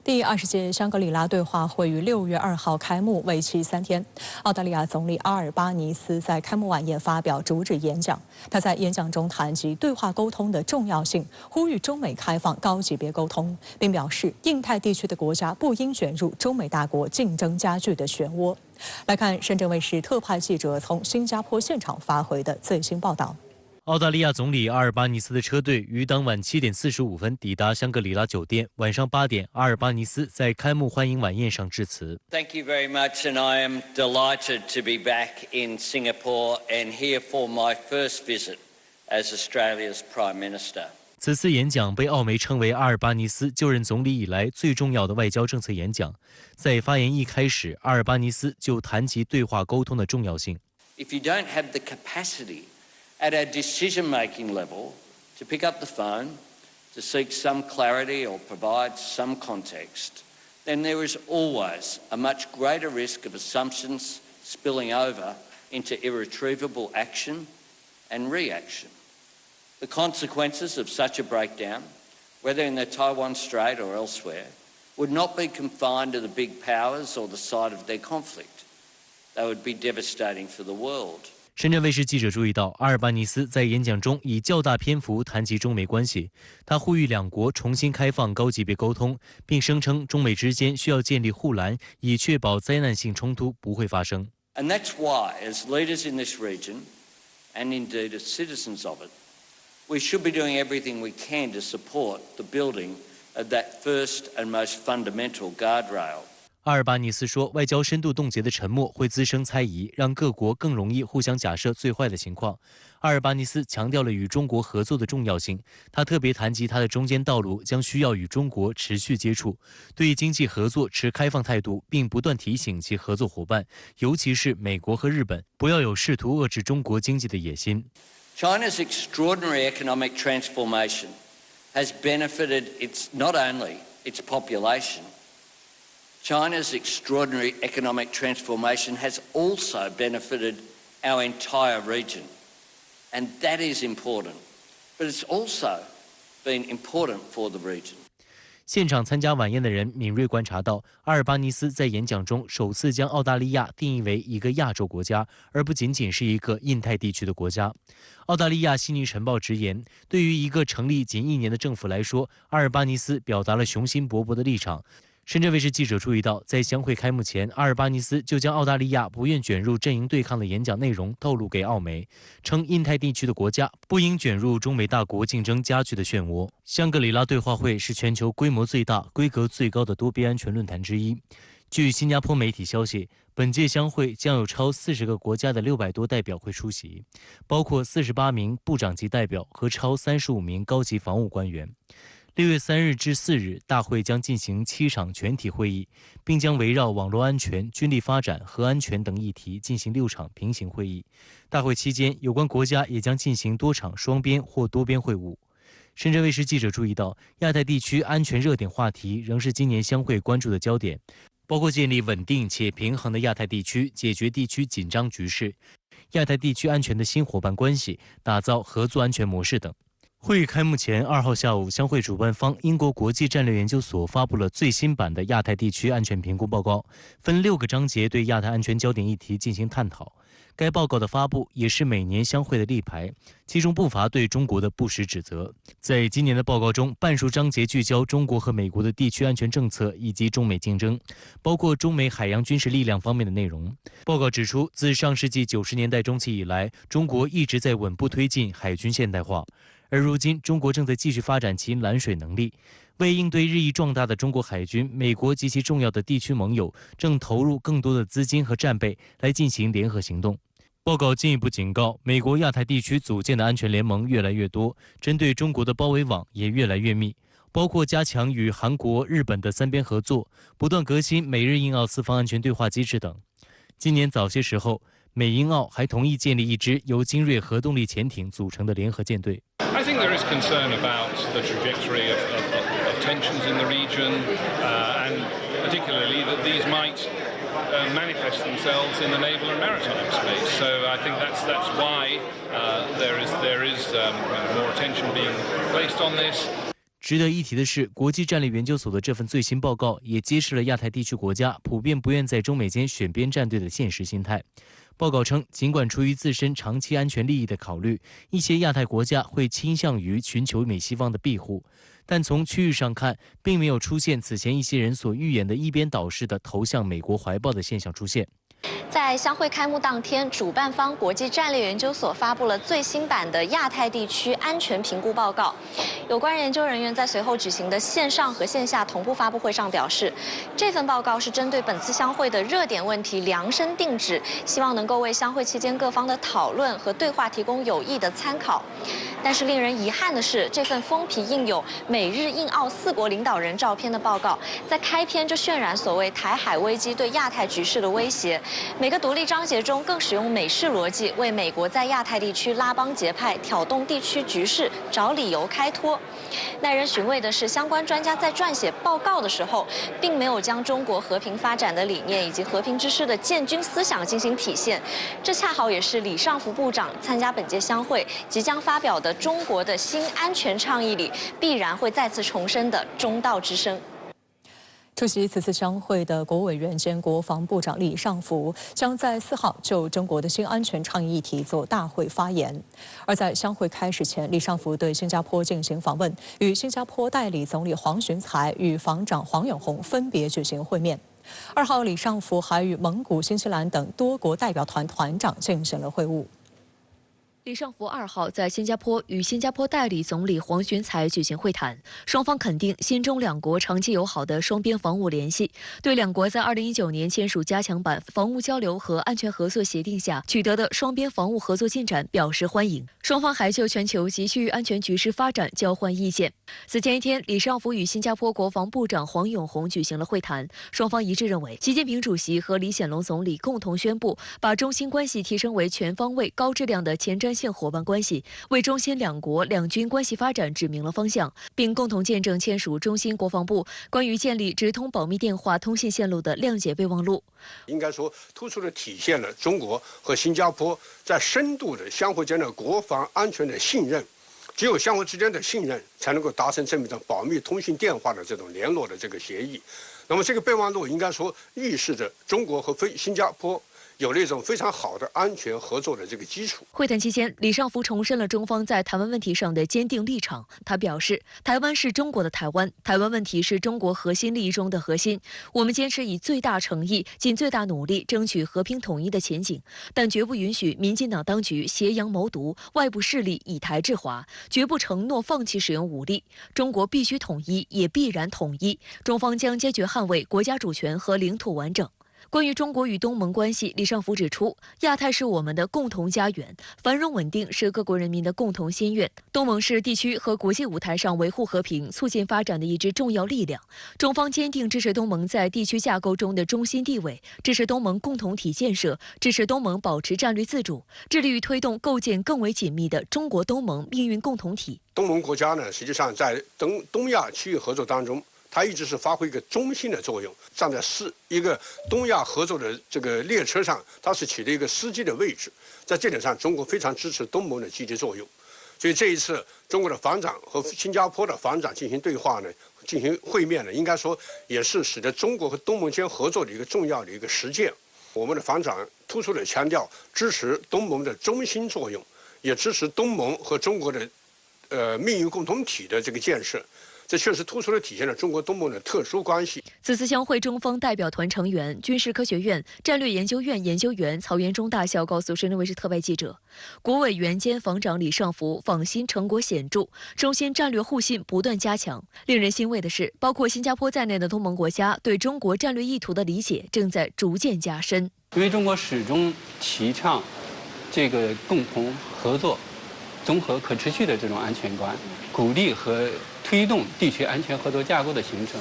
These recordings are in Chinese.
第20届香格里拉对话会于6月2号开幕，为期3天。澳大利亚总理阿尔巴尼斯在开幕晚宴发表主旨演讲。他在演讲中谈及对话沟通的重要性，呼吁中美开放高级别沟通，并表示印太地区的国家不应卷入中美大国竞争加剧的漩涡。来看深圳卫视特派记者从新加坡现场发回的最新报道。 澳大利亚总理阿尔巴尼斯的车队于当晚7点45分抵达香格里拉酒店。晚上8点，阿尔巴尼斯在开幕欢迎晚宴上致辞。Thank you very much, and I am delighted to be back in Singapore and here for my first visit as Australia's Prime Minister. 此次演讲被澳媒称为阿尔巴尼斯就任总理以来最重要的外交政策演讲。在发言一开始，阿尔巴尼斯就谈及对话沟通的重要性。If you don't have the capacity at our decision-making level to pick up the phone, to seek some clarity or provide some context, then there is always a much greater risk of assumptions spilling over into irretrievable action and reaction. The consequences of such a breakdown, whether in the Taiwan Strait or elsewhere, would not be confined to the big powers or the site of their conflict. They would be devastating for the world. 深圳卫视记者注意到，阿尔巴尼斯在演讲中以较大篇幅谈及中美关系。他呼吁两国重新开放高级别沟通，并声称中美之间需要建立护栏，以确保灾难性冲突不会发生。And that's why, as leaders in this region, and indeed as citizens of it, we should be doing everything we can to support the building of that first and most fundamental guardrail. 阿尔巴尼斯说，外交深度冻结的沉默会滋生猜疑，让各国更容易互相假设最坏的情况。阿尔巴尼斯强调了与中国合作的重要性，他特别谈及他的中间道路将需要与中国持续接触，对经济合作持开放态度，并不断提醒其合作伙伴，尤其是美国和日本，不要有试图遏制中国经济的野心。China's extraordinary economic transformation has benefited not only its population. China's extraordinary economic transformation has also benefited our entire region, and that is important. But it's also been important for the region. 现场参加晚宴的人敏锐观察到，阿尔巴尼斯在演讲中首次将澳大利亚定义为一个亚洲国家，而不仅仅是一个印太地区的国家。澳大利亚悉尼晨报直言，对于一个成立仅1年的政府来说，阿尔巴尼斯表达了雄心勃勃的立场。深圳卫视记者注意到，在香会开幕前，阿尔巴尼斯就将澳大利亚不愿卷入阵营对抗的演讲内容透露给澳媒，称印太地区的国家不应卷入中美大国竞争加剧的漩涡。香格里拉对话会是全球规模最大、规格最高的多边安全论坛之一。据新加坡媒体消息，本届香会将有超40个国家的600多代表会出席，包括48名部长级代表和超35名高级防务官员。6月3日至4日，大会将进行7场全体会议，并将围绕网络安全、军力发展、核安全等议题进行6场平行会议。大会期间，有关国家也将进行多场双边或多边会晤。深圳卫视记者注意到，亚太地区安全热点话题仍是今年香会关注的焦点，包括建立稳定且平衡的亚太地区、解决地区紧张局势、亚太地区安全的新伙伴关系、打造合作安全模式等。会议开幕前2号下午，香会主办方英国国际战略研究所发布了最新版的亚太地区安全评估报告，分6个章节对亚太安全焦点议题进行探讨。该报告的发布也是每年香会的立牌，其中不乏对中国的不实指责。在今年的报告中，半数章节聚焦中国和美国的地区安全政策以及中美竞争，包括中美海洋军事力量方面的内容。报告指出，自上世纪90年代中期以来，中国一直在稳步推进海军现代化。而如今，中国正在继续发展其拦水能力。为应对日益壮大的中国海军，美国及其重要的地区盟友正投入更多的资金和战备来进行联合行动。报告进一步警告，美国亚太地区组建的安全联盟越来越多，针对中国的包围网也越来越密，包括加强与韩国、日本的3边合作，不断革新美日印澳4方安全对话机制等。今年早些时候，美英澳还同意建立一支由精锐核动力潜艇组成的联合舰队。I think there is concern about the trajectory of tensions in the region, and particularly that these might manifest themselves in the naval and maritime space. So I think that's why there is more attention being placed on this. 值得一提的是，国际战略研究所的这份最新报告也揭示了亚太地区国家普遍不愿在中美间选边站队的现实心态。报告称，尽管出于自身长期安全利益的考虑，一些亚太国家会倾向于寻求美西方的庇护，但从区域上看，并没有出现此前一些人所预言的一边倒式的投向美国怀抱的现象出现。在香会开幕当天，主办方国际战略研究所发布了最新版的亚太地区安全评估报告。有关研究人员在随后举行的线上和线下同步发布会上表示，这份报告是针对本次香会的热点问题量身定制，希望能够为香会期间各方的讨论和对话提供有益的参考。但是令人遗憾的是，这份封皮印有美日印澳4国领导人照片的报告，在开篇就渲染所谓台海危机对亚太局势的威胁。每个独立章节中更使用美式逻辑，为美国在亚太地区拉帮结派、挑动地区局势找理由开脱。耐人寻味的是，相关专家在撰写报告的时候，并没有将中国和平发展的理念以及和平之师的建军思想进行体现。这恰好也是李尚福部长参加本届香会即将发表的中国的新安全倡议里必然会再次重申的中道之声。出席此次香会的国务委员兼国防部长李尚福将在4号就中国的新安全倡议议题做大会发言。而在香会开始前，李尚福对新加坡进行访问，与新加坡代理总理黄循财与防长黄永红分别举行会面。2号，李尚福还与蒙古、新西兰等多国代表团团长进行了会晤。李尚福2号在新加坡与新加坡代理总理黄循财举行会谈，双方肯定新中两国长期友好的双边防务联系，对两国在2019年签署加强版防务交流和安全合作协定下取得的双边防务合作进展表示欢迎。双方还就全球及区域安全局势发展交换意见。此前一天，李尚福与新加坡国防部长黄永红举行了会谈，双方一致认为，习近平主席和李显龙总理共同宣布，把中新关系提升为全方位、高质量的前瞻性伙伴关系，为中新两国两军关系发展指明了方向，并共同见证签署中新国防部关于建立直通保密电话通信线路的谅解备忘录。应该说，突出地体现了中国和新加坡在深度的相互间的国防安全的信任。只有相互之间的信任，才能够达成这么一种保密通信电话的这种联络的这个协议。那么这个备忘录应该说预示着中国和新加坡有了一种非常好的安全合作的这个基础。会谈期间，李尚福重申了中方在台湾问题上的坚定立场。他表示，台湾是中国的台湾，台湾问题是中国核心利益中的核心。我们坚持以最大诚意、尽最大努力争取和平统一的前景，但绝不允许民进党当局挟洋谋独、外部势力以台制华，绝不承诺放弃使用武力。中国必须统一，也必然统一。中方将坚决捍卫国家主权和领土完整。关于中国与东盟关系，李尚福指出，亚太是我们的共同家园，繁荣稳定是各国人民的共同心愿。东盟是地区和国际舞台上维护和平、促进发展的一支重要力量。中方坚定支持东盟在地区架构中的中心地位，支持东盟共同体建设，支持东盟保持战略自主，致力于推动构建更为紧密的中国东盟命运共同体。东盟国家呢，实际上在东亚区域合作当中，它一直是发挥一个中心的作用，站在一个东亚合作的这个列车上，它是起了一个司机的位置。在这点上，中国非常支持东盟的积极作用。所以这一次，中国的防长和新加坡的防长进行对话呢，进行会面呢，应该说也是使得中国和东盟间合作的一个重要的一个实践。我们的防长突出地强调支持东盟的中心作用，也支持东盟和中国的命运共同体的这个建设。这确实突出地体现了中国东盟的特殊关系。此次香会中方代表团成员、军事科学院战略研究院研究员曹元忠大校告诉深圳卫视特派记者，国委员兼防长李尚福访新成果显著，中新战略互信不断加强。令人欣慰的是，包括新加坡在内的东盟国家对中国战略意图的理解正在逐渐加深。因为中国始终提倡这个共同合作、综合可持续的这种安全观，鼓励和推动地区安全合作架构的形成。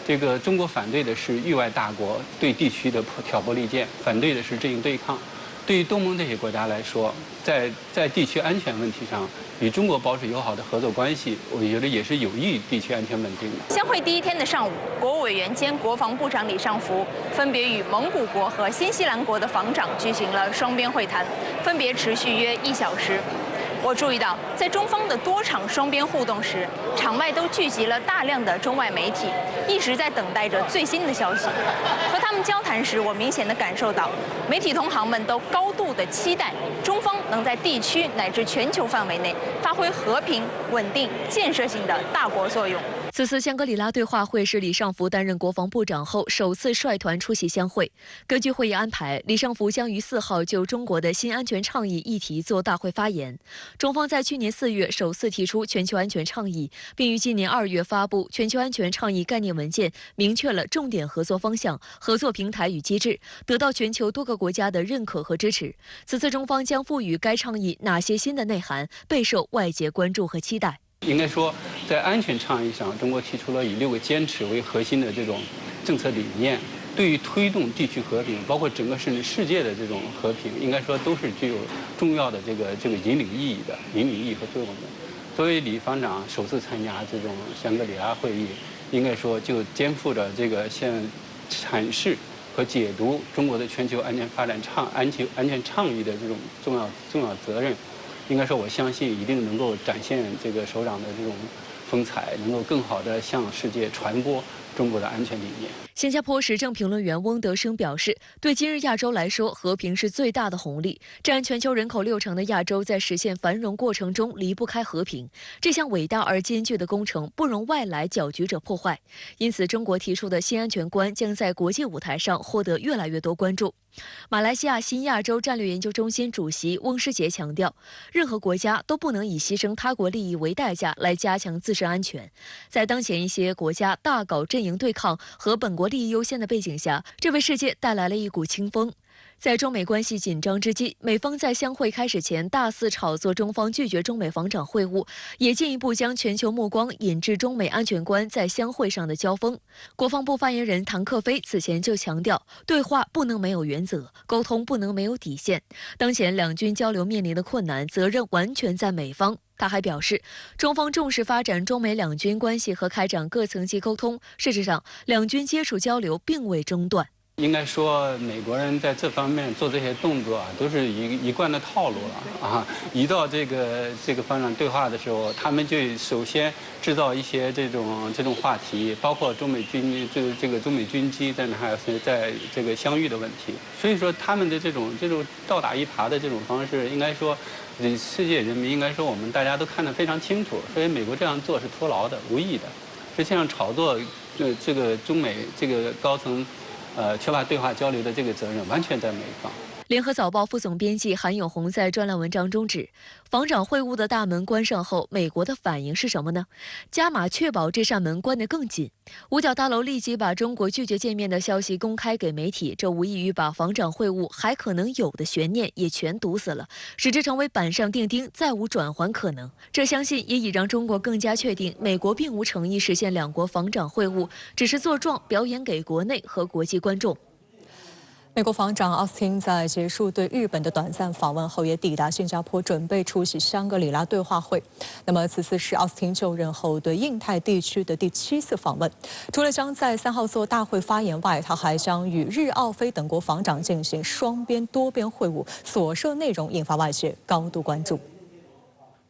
这个中国反对的是域外大国对地区的挑拨离间，反对的是阵营对抗。对于东盟这些国家来说，在地区安全问题上与中国保持友好的合作关系，我觉得也是有益于地区安全稳定的。香会第一天的上午，国务委员兼国防部长李尚福分别与蒙古国和新西兰国的防长举行了双边会谈，分别持续约1小时。我注意到，在中方的多场双边互动时，场外都聚集了大量的中外媒体，一直在等待着最新的消息。和他们交谈时，我明显地感受到，媒体同行们都高度的期待中方能在地区乃至全球范围内发挥和平、稳定、建设性的大国作用。此次香格里拉对话会是李尚福担任国防部长后首次率团出席相会。根据会议安排，李尚福将于4号就中国的新安全倡议议题做大会发言。中方在去年4月首次提出全球安全倡议，并于今年2月发布全球安全倡议概念文件，明确了重点合作方向、合作平台与机制，得到全球多个国家的认可和支持。此次中方将赋予该倡议哪些新的内涵，备受外界关注和期待。应该说，在安全倡议上，中国提出了以6个坚持为核心的这种政策理念，对于推动地区和平，包括整个甚至世界的这种和平，应该说都是具有重要的这个引领意义和作用的。作为李方长首次参加这种香格里拉会议，应该说就肩负着这个阐释和解读中国的全球安全发展安全倡议的这种重要责任。应该说，我相信一定能够展现这个首长的这种风采，能够更好地向世界传播中国的安全理念。新加坡时政评论员翁德生表示，对今日亚洲来说，和平是最大的红利。占全球人口60%的亚洲，在实现繁荣过程中离不开和平。这项伟大而艰巨的工程，不容外来搅局者破坏。因此，中国提出的新安全观将在国际舞台上获得越来越多关注。马来西亚新亚洲战略研究中心主席翁世杰强调，任何国家都不能以牺牲他国利益为代价来加强自身安全。在当前一些国家大搞阵营对抗和本国利益优先的背景下，这为世界带来了一股清风。在中美关系紧张之际，美方在相会开始前大肆炒作中方拒绝中美防长会晤，也进一步将全球目光引至中美安全观在相会上的交锋。国防部发言人唐克飞此前就强调，对话不能没有原则，沟通不能没有底线。当前两军交流面临的困难，责任完全在美方。他还表示，中方重视发展中美两军关系和开展各层级沟通，事实上，两军接触交流并未中断。应该说，美国人在这方面做这些动作啊，都是一贯的套路了啊。一到这个方长对话的时候，他们就首先制造一些这种话题，包括中美军机在哪还在这个相遇的问题。所以说，他们的这种倒打一耙的这种方式，应该说，世界人民应该说我们大家都看得非常清楚。所以美国这样做是徒劳的、无益的。实际上，炒作这个中美这个高层。缺乏对话交流的这个责任完全在美方。联合早报副总编辑韩永红在专栏文章中指，防长会晤的大门关上后，美国的反应是什么呢？加码确保这扇门关得更紧。五角大楼立即把中国拒绝见面的消息公开给媒体，这无异于把防长会晤还可能有的悬念也全堵死了，使之成为板上钉钉，再无转圜可能。这相信也已让中国更加确定，美国并无诚意实现两国防长会晤，只是作状表演给国内和国际观众。美国防长奥斯汀在结束对日本的短暂访问后，也抵达新加坡，准备出席香格里拉对话会。那么，此次是奥斯汀就任后对印太地区的第7次访问。除了将在3号做大会发言外，他还将与日、澳、菲等国防长进行双边、多边会晤，所涉内容引发外界高度关注。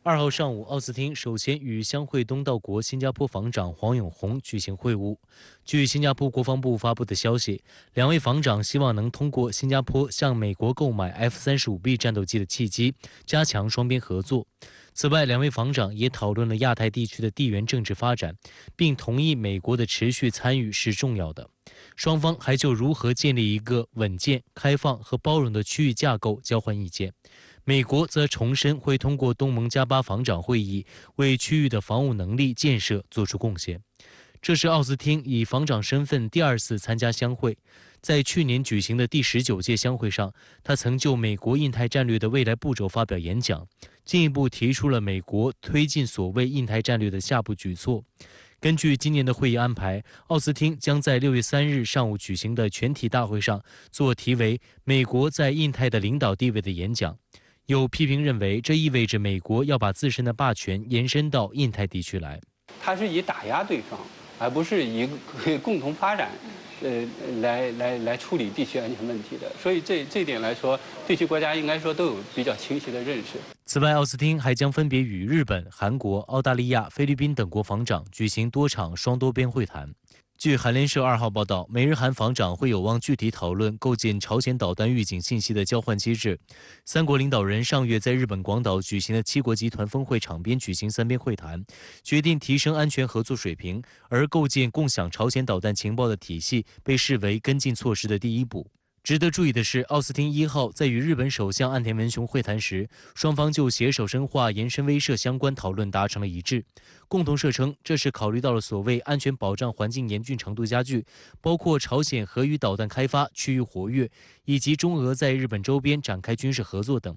2号上午，奥斯汀首先与相会东道国新加坡防长黄永红举行会晤。据新加坡国防部发布的消息，两位防长希望能通过新加坡向美国购买F-35B 战斗机的契机，加强双边合作。此外，两位防长也讨论了亚太地区的地缘政治发展，并同意美国的持续参与是重要的。双方还就如何建立一个稳健、开放和包容的区域架构交换意见。美国则重申会通过东盟加8防长会议为区域的防务能力建设做出贡献。这是奥斯汀以防长身份第2次参加相会。在去年举行的第19届相会上，他曾就美国印太战略的未来步骤发表演讲，进一步提出了美国推进所谓印太战略的下步举措。根据今年的会议安排，奥斯汀将在6月3日上午举行的全体大会上做题为“美国在印太的领导地位”的演讲。有批评认为，这意味着美国要把自身的霸权延伸到印太地区来。它是以打压对方，而不是以共同发展来处理地区安全问题的。所以这一点来说，地区国家应该说都有比较清晰的认识。此外，奥斯汀还将分别与日本、韩国、澳大利亚、菲律宾等国防长举行多场双多边会谈。据韩联社2号报道，美日韩防长会有望具体讨论构建朝鲜导弹预警信息的交换机制。三国领导人上月在日本广岛举行的7国集团峰会场边举行3边会谈，决定提升安全合作水平，而构建共享朝鲜导弹情报的体系被视为跟进措施的第一步。值得注意的是，奥斯汀1号在与日本首相岸田文雄会谈时，双方就携手深化延伸威慑相关讨论达成了一致。共同社称，这是考虑到了所谓安全保障环境严峻程度加剧，包括朝鲜核与导弹开发区域活跃，以及中俄在日本周边展开军事合作等。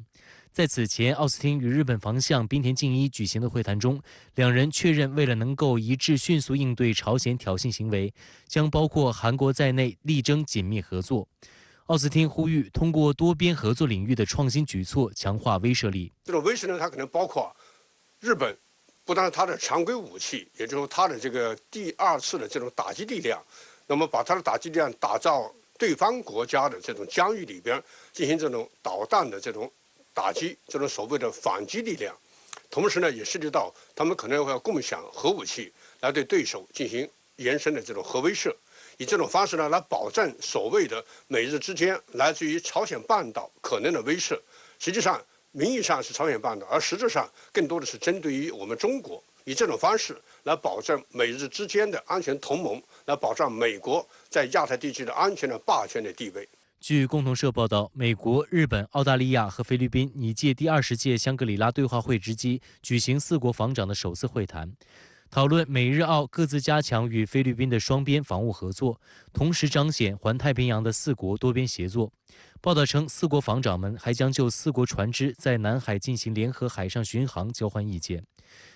在此前，奥斯汀与日本防相滨田敬一举行的会谈中，两人确认为了能够一致迅速应对朝鲜挑衅行为，将包括韩国在内力争紧密合作。奥斯汀呼吁通过多边合作领域的创新举措强化威慑力。这种威慑呢，它可能包括日本，不但它的常规武器，也就是它的这个第2次的这种打击力量，那么把它的打击力量打造对方国家的这种疆域里边进行这种导弹的这种打击，这种所谓的反击力量。同时呢，也涉及到他们可能会要共享核武器，来对对手进行延伸的这种核威慑。以这种方式呢，来保证所谓的美日之间来自于朝鲜半岛可能的威慑，实际上名义上是朝鲜半岛，而实质上更多的是针对于我们中国。以这种方式来保证美日之间的安全同盟，来保障美国在亚太地区的安全的霸权的地位。据共同社报道，美国、日本、澳大利亚和菲律宾拟借第20届香格里拉对话会之机，举行4国防长的首次会谈。讨论美日澳各自加强与菲律宾的双边防务合作，同时彰显环太平洋的4国多边协作。报道称，4国防长们还将就4国船只在南海进行联合海上巡航交换意见。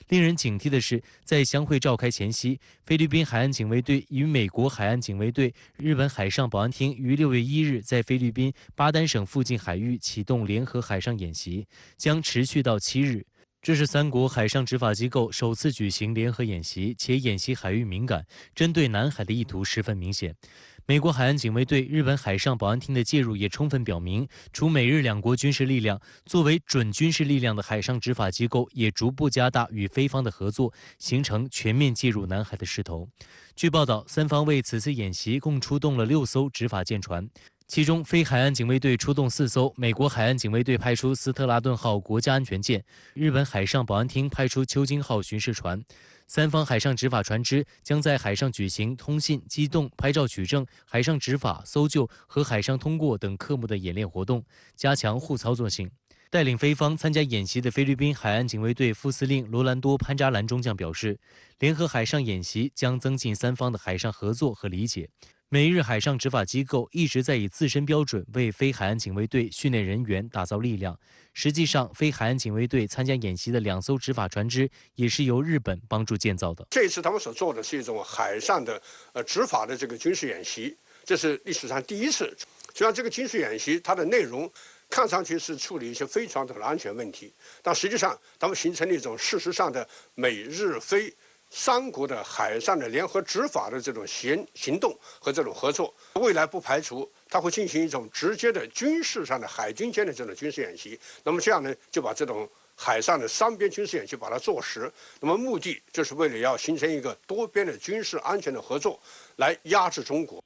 令人警惕的是，在相会召开前夕，菲律宾海岸警卫队与美国海岸警卫队、日本海上保安厅于6月1日在菲律宾巴丹省附近海域启动联合海上演习，将持续到7日。这是3国海上执法机构首次举行联合演习，且演习海域敏感，针对南海的意图十分明显。美国海岸警卫队、日本海上保安厅的介入也充分表明，除美日2国军事力量，作为准军事力量的海上执法机构也逐步加大与菲方的合作，形成全面介入南海的势头。据报道，3方为此次演习共出动了6艘执法舰船。其中，菲海岸警卫队出动4艘，美国海岸警卫队派出斯特拉顿号国家安全舰，日本海上保安厅派出秋津号巡视船。3方海上执法船只将在海上举行通信、机动、拍照取证、海上执法、搜救和海上通过等科目的演练活动，加强互操作性。带领菲方参加演习的菲律宾海岸警卫队副司令罗兰多·潘扎兰中将表示，联合海上演习将增进3方的海上合作和理解。美日海上执法机构一直在以自身标准为非海岸警卫队训练人员打造力量。实际上，非海岸警卫队参加演习的2艘执法船只也是由日本帮助建造的。这一次他们所做的是一种海上的执法的这个军事演习，这是历史上第一次。实际上，这个军事演习它的内容看上去是处理一些非传统的安全问题，但实际上他们形成了一种事实上的美日菲3国的海上的联合执法的这种行动和这种合作，未来不排除它会进行一种直接的军事上的海军间的这种军事演习。那么这样呢，就把这种海上的3边军事演习把它做实。那么目的就是为了要形成一个多边的军事安全的合作，来压制中国。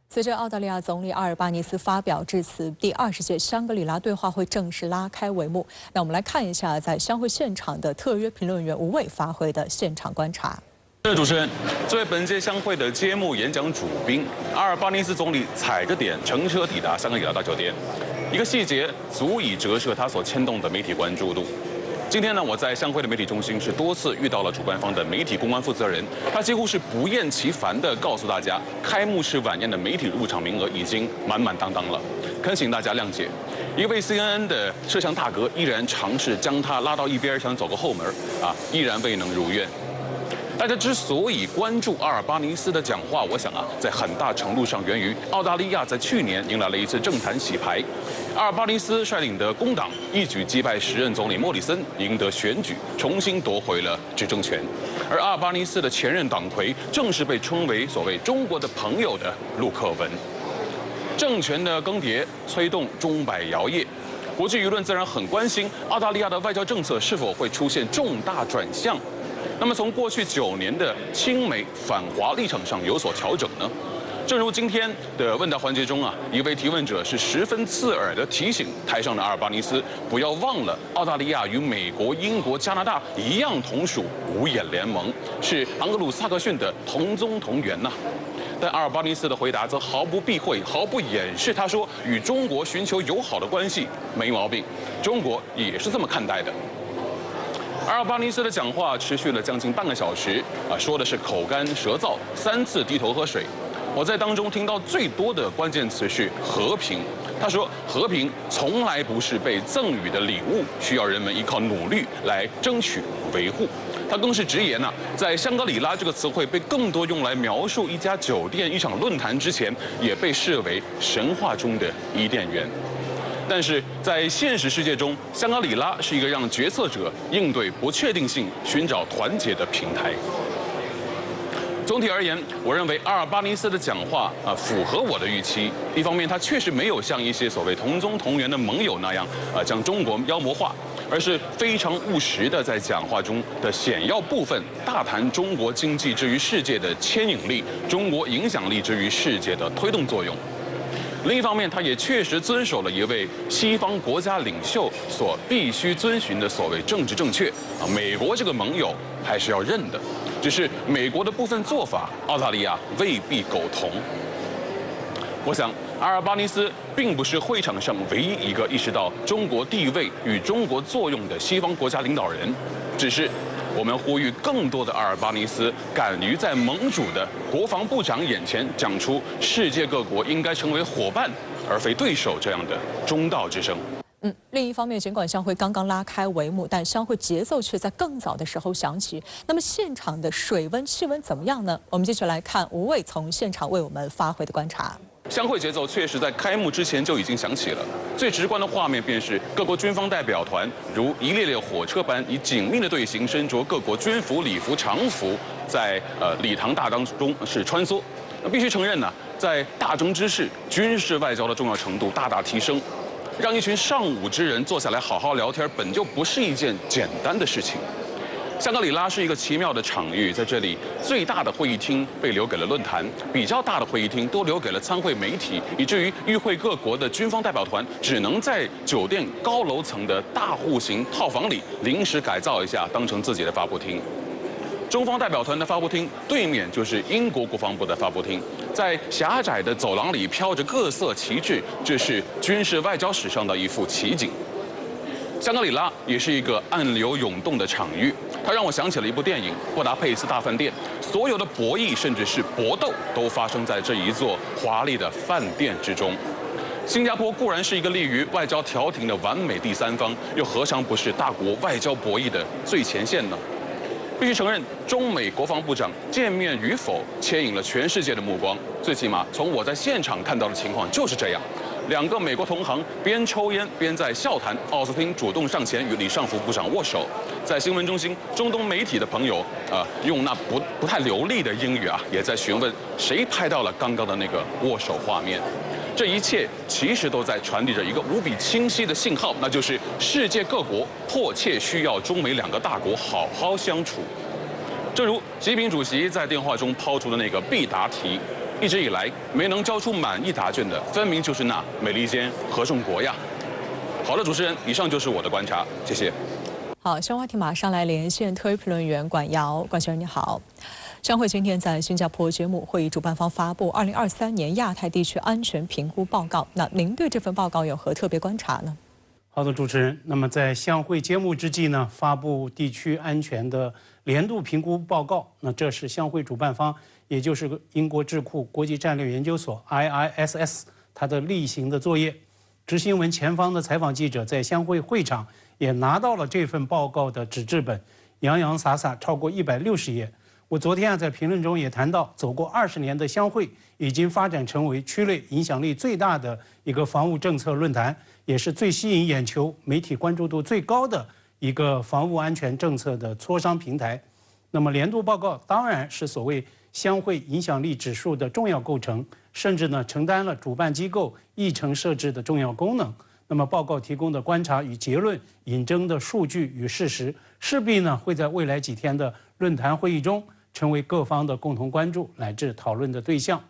随着澳大利亚总理阿尔巴尼斯发表致辞，第20届香格里拉对话会正式拉开帷幕。那我们来看一下在相会现场的特约评论员吴伟发挥的现场观察。主持人，作为本届相会的揭幕演讲主宾，阿尔巴尼斯总理踩着点乘车抵达香格里拉大酒店，一个细节足以折射他所牵动的媒体关注度。今天呢，我在相会的媒体中心是多次遇到了主办方的媒体公关负责人，他几乎是不厌其烦地告诉大家，开幕式晚宴的媒体入场名额已经满满当当了，恳请大家谅解。一位 CNN 的摄像大哥依然尝试将他拉到一边，想走个后门，依然未能如愿。大家之所以关注阿尔巴尼斯的讲话，我想在很大程度上源于澳大利亚在去年迎来了一次政坛洗牌。阿尔巴尼斯率领的工党一举击败时任总理莫里森，赢得选举，重新夺回了执政权。而阿尔巴尼斯的前任党魁正是被称为所谓中国的朋友的陆克文。政权的更迭催动钟摆摇曳，国际舆论自然很关心澳大利亚的外交政策是否会出现重大转向。那么从过去9年的亲美反华立场上有所调整呢？正如今天的问答环节中一位提问者是十分刺耳地提醒台上的阿尔巴尼斯，不要忘了澳大利亚与美国、英国、加拿大一样同属五眼联盟，是盎格鲁撒克逊的同宗同源呐。但阿尔巴尼斯的回答则毫不避讳、毫不掩饰，他说与中国寻求友好的关系没毛病，中国也是这么看待的。阿尔巴尼斯的讲话持续了将近半个小时，说的是口干舌燥，3次低头喝水。我在当中听到最多的关键词是和平。他说，和平从来不是被赠予的礼物，需要人们依靠努力来争取维护。他更是直言在香格里拉这个词汇被更多用来描述一家酒店、一场论坛之前，也被视为神话中的伊甸园。但是在现实世界中，香格里拉是一个让决策者应对不确定性、寻找团结的平台。总体而言，我认为阿尔巴尼斯的讲话符合我的预期。一方面，他确实没有像一些所谓同宗同源的盟友那样将中国妖魔化，而是非常务实的在讲话中的显要部分大谈中国经济之于世界的牵引力，中国影响力之于世界的推动作用。另一方面，他也确实遵守了一位西方国家领袖所必须遵循的所谓政治正确美国这个盟友还是要认的，只是美国的部分做法，澳大利亚未必苟同。我想，阿尔巴尼斯并不是会场上唯一一个意识到中国地位与中国作用的西方国家领导人，只是我们呼吁更多的阿尔巴尼斯敢于在盟主的国防部长眼前讲出世界各国应该成为伙伴而非对手这样的中道之声。另一方面，尽管香会刚刚拉开帷幕，但香会节奏却在更早的时候响起。那么现场的水温、气温怎么样呢？我们继续来看吴伟从现场为我们发回的观察。香会节奏确实在开幕之前就已经响起了，最直观的画面便是各国军方代表团如一列列火车般以紧密的队形，身着各国军服、礼服、常服，在礼堂大当中是穿梭。必须承认在大争之势，军事外交的重要程度大大提升。让一群上午之人坐下来好好聊天，本就不是一件简单的事情。香格里拉是一个奇妙的场域，在这里最大的会议厅被留给了论坛，比较大的会议厅都留给了参会媒体，以至于与会各国的军方代表团只能在酒店高楼层的大户型套房里临时改造一下，当成自己的发布厅。中方代表团的发布厅对面就是英国国防部的发布厅，在狭窄的走廊里飘着各色旗帜，这是军事外交史上的一幅奇景。香格里拉也是一个暗流涌动的场域，它让我想起了一部电影《布达佩斯大饭店》，所有的博弈甚至是搏斗都发生在这一座华丽的饭店之中。新加坡固然是一个立于外交调停的完美第三方，又何尝不是大国外交博弈的最前线呢？必须承认，中美国防部长见面与否牵引了全世界的目光。最起码从我在现场看到的情况就是这样。2个美国同行边抽烟边在笑谈，奥斯汀主动上前与李尚福部长握手。在新闻中心，中东媒体的朋友用那不太流利的英语也在询问谁拍到了刚刚的那个握手画面。这一切其实都在传递着一个无比清晰的信号，那就是世界各国迫切需要中美2个大国好好相处。正如习近平主席在电话中抛出的那个必答题，一直以来没能交出满意答卷的，分明就是那美利坚合众国呀。好的，主持人，以上就是我的观察，谢谢。好，相关话题马上来连线特约评论员管瑶，管先生你好。商会今天在新加坡揭幕，会议主办方发布2023年亚太地区安全评估报告。那您对这份报告有何特别观察呢？好的，主持人。那么在相会揭幕之际呢，发布地区安全的年度评估报告。那这是相会主办方，也就是英国智库国际战略研究所 IISS 它的例行的作业。执新闻前方的采访记者在相会会场也拿到了这份报告的纸质本，洋洋洒洒超过160页。我昨天在评论中也谈到，走过20年的相会已经发展成为区内影响力最大的一个防务政策论坛，也是最吸引眼球、媒体关注度最高的一个防务安全政策的磋商平台。那么年度报告当然是所谓相会影响力指数的重要构成，甚至呢承担了主办机构议程设置的重要功能。那么报告提供的观察与结论、引证的数据与事实，势必呢会在未来几天的论坛会议中成为各方的共同关注乃至讨论的对象。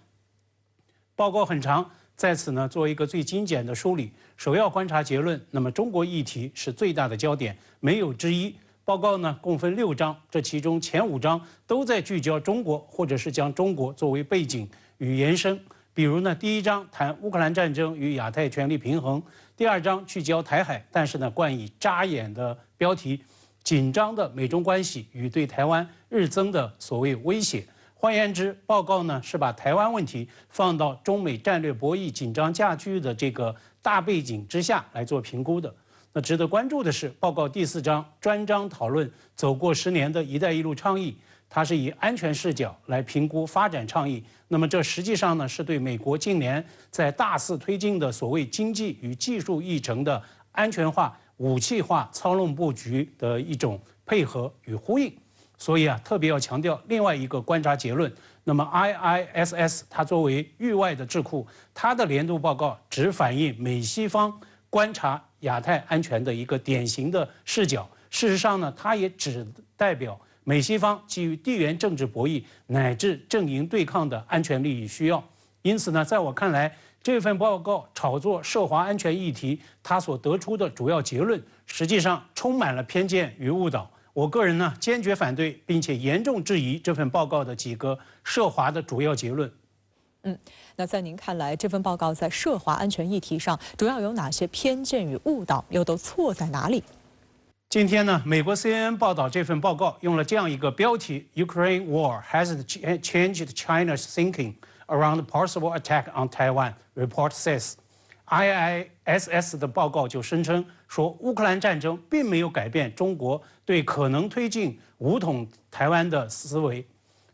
报告很长，在此呢做一个最精简的梳理，首要观察结论。那么中国议题是最大的焦点，没有之一。报告呢共分6章，这其中前5章都在聚焦中国，或者是将中国作为背景与延伸。比如呢，第1章谈乌克兰战争与亚太权力平衡，第2章聚焦台海，但是呢冠以扎眼的标题：紧张的美中关系与对台湾日增的所谓威胁。换言之，报告呢是把台湾问题放到中美战略博弈紧张加剧的这个大背景之下来做评估的。那值得关注的是，报告第4章专章讨论走过10年的一带一路倡议，它是以安全视角来评估发展倡议。那么这实际上呢是对美国近年在大肆推进的所谓经济与技术议程的安全化、武器化操弄布局的一种配合与呼应。所以特别要强调另外一个观察结论。那么 IISS 它作为域外的智库，它的年度报告只反映美西方观察亚太安全的一个典型的视角。事实上呢，它也只代表美西方基于地缘政治博弈乃至阵营对抗的安全利益需要。因此呢，在我看来，这份报告炒作涉华安全议题，它所得出的主要结论，实际上充满了偏见与误导。我个人呢坚决反对，并且严重质疑这份报告的几个涉华的主要结论。那在您看来，这份报告在涉华安全议题上主要有哪些偏见与误导，又都错在哪里？今天呢，美国 CNN 报道这份报告用了这样一个标题 ：Ukraine war has changed China's thinking around possible attack on Taiwan. Report says。IISS 的报告就声称说，乌克兰战争并没有改变中国对可能推进武统台湾的思维。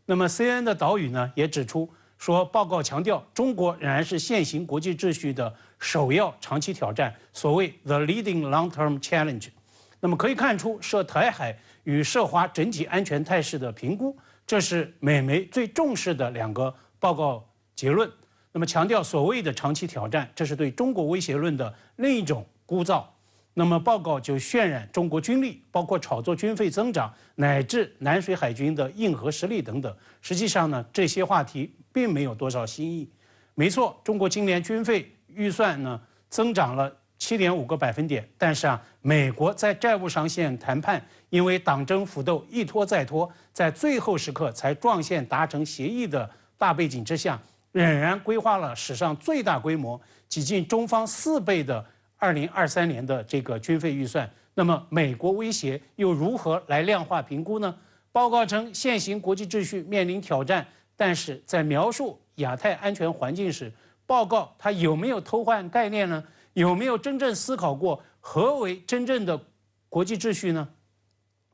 那么 CNN 的导语呢也指出说，报告强调中国仍然是现行国际秩序的首要长期挑战，所谓 the leading long-term challenge。那么可以看出，涉台海与涉华整体安全态势的评估，这是美媒最重视的2个报告结论。那么强调所谓的长期挑战，这是对中国威胁论的另一种鼓噪。那么报告就渲染中国军力，包括炒作军费增长，乃至南水海军的硬核实力等等。实际上呢，这些话题并没有多少新意。没错，中国今年军费预算呢增长了7.5个百分点，但是美国在债务上限谈判因为党争腐斗一拖再拖，在最后时刻才撞线达成协议的大背景之下，仍然规划了史上最大规模、几近中方4倍的2023年的这个军费预算。那么美国威胁又如何来量化评估呢？报告称，现行国际秩序面临挑战，但是在描述亚太安全环境时，报告它有没有偷换概念呢？有没有真正思考过何为真正的国际秩序呢？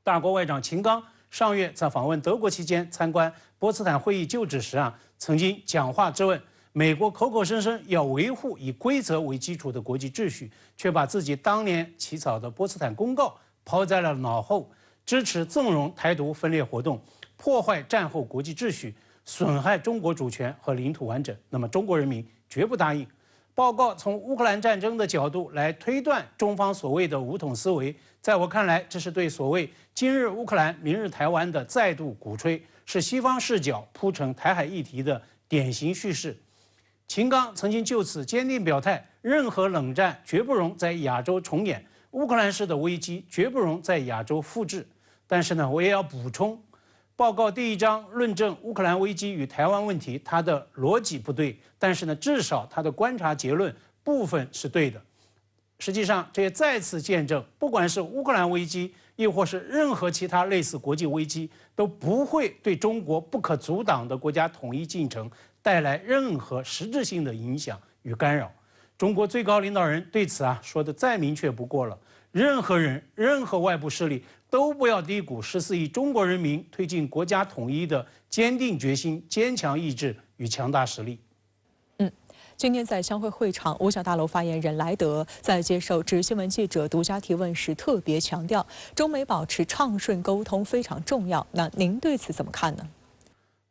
大国外长秦刚上月在访问德国期间参观波茨坦会议就职时曾经讲话质问美国口口声声要维护以规则为基础的国际秩序，却把自己当年起草的波茨坦公告抛在了脑后，支持纵容台独分裂活动，破坏战后国际秩序，损害中国主权和领土完整。那么中国人民绝不答应。报告从乌克兰战争的角度来推断中方所谓的武统思维，在我看来，这是对所谓今日乌克兰明日台湾的再度鼓吹，是西方视角铺成台海议题的典型叙事。秦刚曾经就此坚定表态，任何冷战绝不容在亚洲重演，乌克兰式的危机绝不容在亚洲复制。但是呢，我也要补充，报告第1章论证乌克兰危机与台湾问题，它的逻辑不对，但是呢，至少它的观察结论部分是对的。实际上，这也再次见证，不管是乌克兰危机，亦或是任何其他类似国际危机，都不会对中国不可阻挡的国家统一进程带来任何实质性的影响与干扰。中国最高领导人对此说得再明确不过了。任何人、任何外部势力都不要低估14亿中国人民推进国家统一的坚定决心、坚强意志与强大实力。今天在香会会场，五角大楼发言人莱德在接受直新闻记者独家提问时特别强调，中美保持畅顺沟通非常重要。那您对此怎么看呢？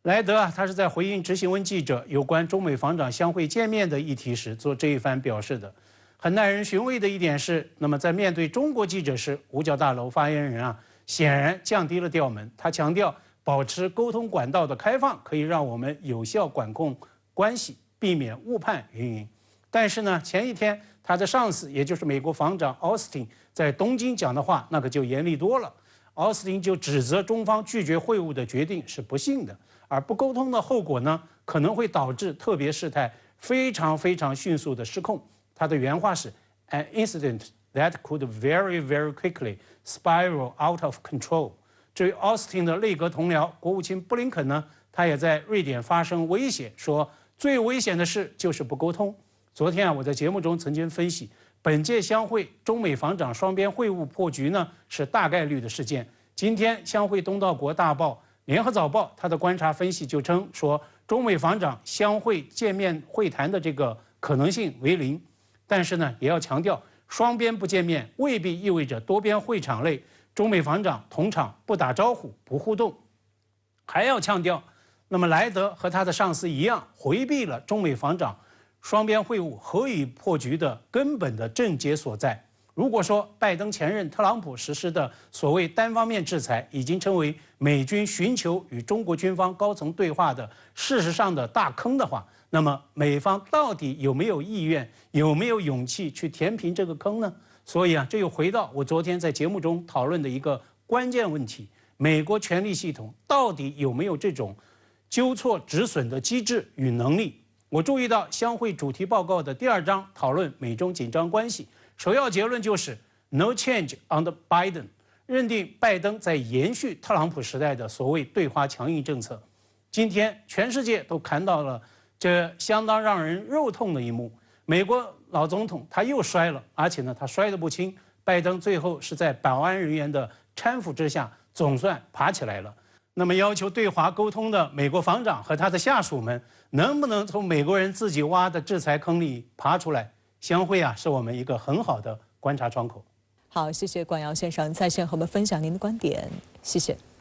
莱德他是在回应直新闻记者有关中美防长相会见面的议题时做这一番表示的。很耐人寻味的一点是，那么在面对中国记者时，五角大楼发言人显然降低了调门。他强调，保持沟通管道的开放可以让我们有效管控关系，避免误判云。但是呢，前一天他的上司，也就是美国防长奥斯汀在东京讲的话，那可就严厉多了。奥斯汀就指责中方拒绝会晤的决定是不幸的，而不沟通的后果呢，可能会导致特别事态非常迅速的失控。他的原话是 "An incident that could very quickly spiral out of control." 至于奥斯汀的内阁同僚国务卿布林肯呢，他也在瑞典发声威胁说，最危险的事就是不沟通。昨天我在节目中曾经分析，本届香会中美防长双边会晤破局呢是大概率的事件。今天香会东道国大报联合早报他的观察分析就称说，中美防长相会见面会谈的这个可能性为零。但是呢，也要强调，双边不见面未必意味着多边会场内中美防长同场不打招呼、不互动。还要强调，那么莱德和他的上司一样，回避了中美防长双边会晤何以破局的根本的症结所在。如果说拜登前任特朗普实施的所谓单方面制裁已经成为美军寻求与中国军方高层对话的事实上的大坑的话，那么美方到底有没有意愿、有没有勇气去填平这个坑呢？所以这又回到我昨天在节目中讨论的一个关键问题：美国权力系统到底有没有这种纠错止损的机制与能力？我注意到香会主题报告的第2章讨论美中紧张关系，首要结论就是 No change under Biden， 认定拜登在延续特朗普时代的所谓对华强硬政策。今天全世界都看到了这相当让人肉痛的一幕，美国老总统他又摔了，而且呢他摔得不轻，拜登最后是在保安人员的搀扶之下总算爬起来了。那么要求对华沟通的美国防长和他的下属们，能不能从美国人自己挖的制裁坑里爬出来？香会是我们一个很好的观察窗口。好，谢谢管尧先生在线和我们分享您的观点，谢谢。